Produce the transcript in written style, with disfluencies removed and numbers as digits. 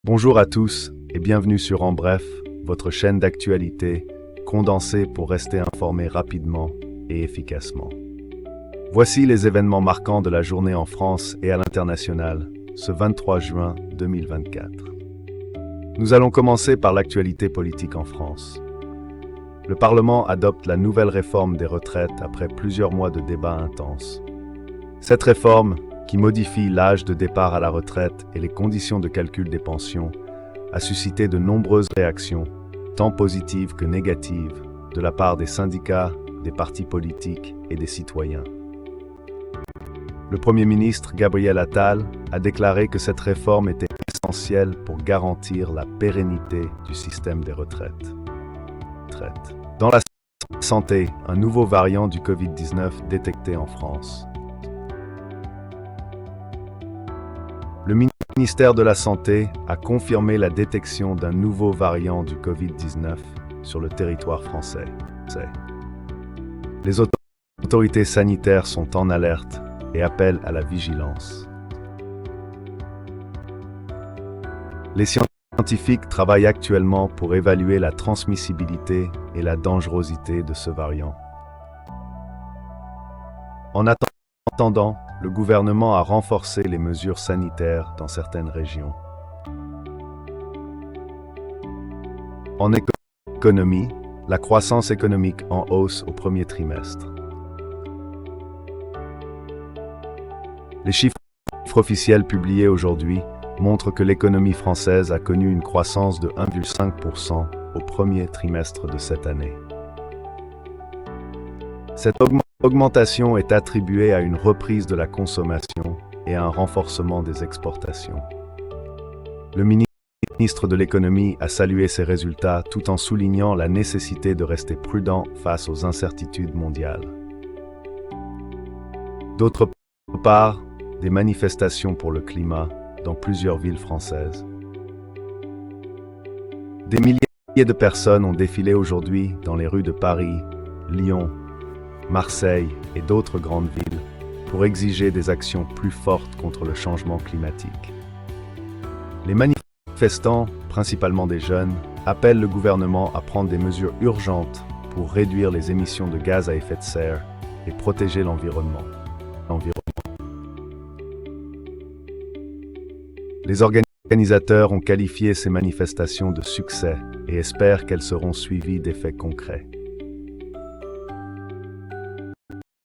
Bonjour à tous et bienvenue sur En Bref, votre chaîne d'actualité condensée pour rester informé rapidement et efficacement. Voici les événements marquants de la journée en France et à l'international, ce 23 juin 2024. Nous allons commencer par l'actualité politique en France. Le Parlement adopte la nouvelle réforme des retraites après plusieurs mois de débats intenses. Cette réforme, qui modifie l'âge de départ à la retraite et les conditions de calcul des pensions, a suscité de nombreuses réactions, tant positives que négatives, de la part des syndicats, des partis politiques et des citoyens. Le Premier ministre Gabriel Attal a déclaré que cette réforme était essentielle pour garantir la pérennité du système des retraites. Dans la santé, un nouveau variant du Covid-19 détecté en France. Le ministère de la Santé a confirmé la détection d'un nouveau variant du Covid-19 sur le territoire français. Les autorités sanitaires sont en alerte et appellent à la vigilance. Les scientifiques travaillent actuellement pour évaluer la transmissibilité et la dangerosité de ce variant. En attendant, le gouvernement a renforcé les mesures sanitaires dans certaines régions. En économie, la croissance économique en hausse au premier trimestre. Les chiffres officiels publiés aujourd'hui montrent que l'économie française a connu une croissance de 1,5% au premier trimestre de cette année. Cette augmentation est attribuée à une reprise de la consommation et à un renforcement des exportations. Le ministre de l'économie a salué ces résultats tout en soulignant la nécessité de rester prudent face aux incertitudes mondiales. D'autre part, des manifestations pour le climat dans plusieurs villes françaises. Des milliers de personnes ont défilé aujourd'hui dans les rues de Paris, Lyon, Marseille et d'autres grandes villes pour exiger des actions plus fortes contre le changement climatique. Les manifestants, principalement des jeunes, appellent le gouvernement à prendre des mesures urgentes pour réduire les émissions de gaz à effet de serre et protéger l'environnement. Les organisateurs ont qualifié ces manifestations de succès et espèrent qu'elles seront suivies d'effets concrets.